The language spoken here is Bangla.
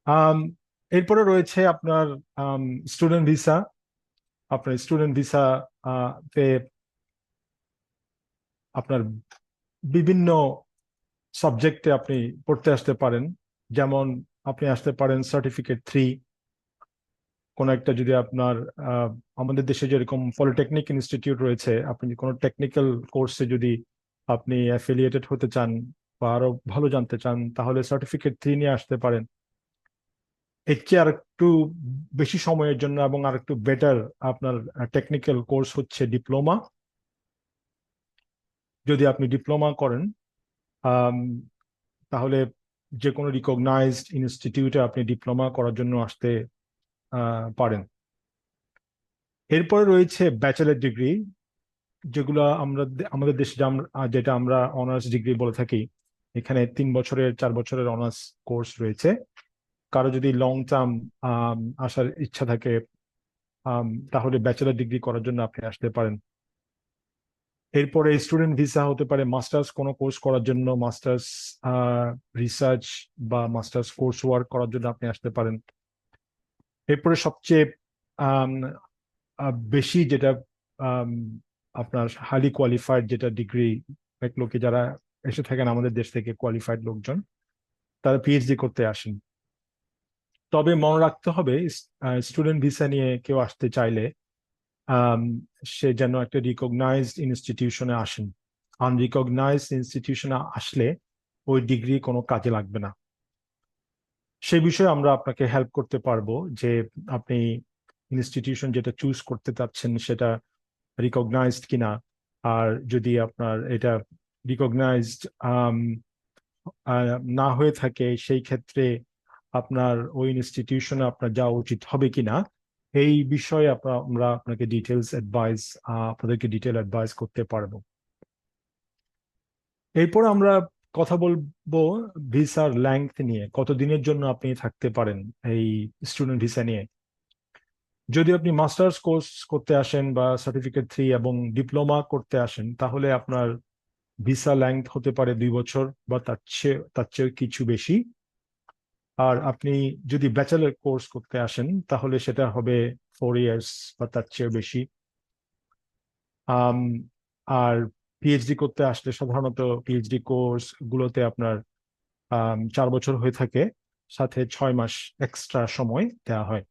আম, এরপরে রয়েছে আপনার স্টুডেন্ট ভিসা। আপনার স্টুডেন্ট ভিসা তে আপনার বিভিন্ন সাবজেক্টে আপনি পড়তে আসতে পারেন। যেমন আপনি আসতে পারেন সার্টিফিকেট 3, কোনো একটা যদি আপনার আহ, আমাদের দেশে যেরকম পলিটেকনিক ইনস্টিটিউট রয়েছে, আপনি কোনো টেকনিক্যাল কোর্সে যদি আপনি অ্যাফিলিয়েটেড হতে চান বা আরো ভালো জানতে চান, তাহলে সার্টিফিকেট 3 নিয়ে আসতে পারেন। এর চেয়ে আর একটু বেশি সময়ের জন্য এবং আর একটু বেটার আপনার টেকনিক্যাল কোর্স হচ্ছে ডিপ্লোমা। যদি আপনি ডিপ্লোমা করেন, আম, তাহলে যে কোনো রিকগনাইজড ইনস্টিটিউটে আপনি ডিপ্লোমা করার জন্য আসতে পারেন। এরপরে রয়েছে ব্যাচেলর ডিগ্রি, যেগুলো আমাদের দেশে যেটা আমরা অনার্স ডিগ্রি বলে থাকি। এখানে 3 বছরের 4 বছরের অনার্স কোর্স রয়েছে। কারো যদি লং টার্ম আসার ইচ্ছা থাকে, তাহলে ব্যাচেলর ডিগ্রি করার জন্য আপনি আসতে পারেন। এরপরে স্টুডেন্ট ভিসা হতে পারে মাস্টার্স কোনো কোর্স করার জন্য, মাস্টার্স রিসার্চ বা মাস্টার্স কোর্স ওয়ার্ক করার জন্য আপনি আসতে পারেন। এরপরে সবচেয়ে আম, বেশি যেটা আম, আপনার হাইলি কোয়ালিফাইড যেটা ডিগ্রি, লোকে যারা এসে থাকেন আমাদের দেশ থেকে কোয়ালিফাইড লোকজন, তারা পিএইচডি করতে আসেন। তবে মনে রাখতে হবে, স্টুডেন্ট ভিসা নিয়ে কেউ আসতে চাইলে আম, সে যেন একটা রিকগনাইজড ইনস্টিটিউশনে আসেন। আনরিকগনাইজড ইনস্টিটিউশনে আসলে ওই ডিগ্রি কোনো কাজে লাগবে না। সেই বিষয়ে আমরা আপনাকে হেল্প করতে পারবো যে আপনি ইনস্টিটিউশন যেটা চুজ করতে চাচ্ছেন সেটা রিকগনাইজড কিনা। আর যদি আপনার এটা রিকগনাইজড না হয়ে থাকে, সেই ক্ষেত্রে আপনার ওই ইনস্টিটিউশনে আপনার যাওয়া উচিত হবে কিনা, এই বিষয়ে আমরা আপনাকে আপনাদেরকে ডিটেল অ্যাডভাইস করতে পারবো। এরপর আমরা কথা বলবো ভিসার লেংথ নিয়ে, কতদিনের জন্য আপনি থাকতে পারেন এই স্টুডেন্ট ভিসা নিয়ে। যদি আপনি মাস্টার্স কোর্স করতে আসেন বা সার্টিফিকেট 3 এবং ডিপ্লোমা করতে আসেন, তাহলে আপনার ভিসা লেংথ হতে পারে 2 বছর বা তার চেয়ে কিছু বেশি। আর আপনি যদি ব্যাচেলর কোর্স করতে আসেন, তাহলে সেটা হবে 4 ইয়ার্স বা তার চেয়ে বেশি। আম, আর পিএইচডি করতে আসলে সাধারণত পিএইচডি কোর্স গুলোতে আপনার 4 বছর হয়ে থাকে, সাথে 6 মাস এক্সট্রা সময় দেওয়া হয়।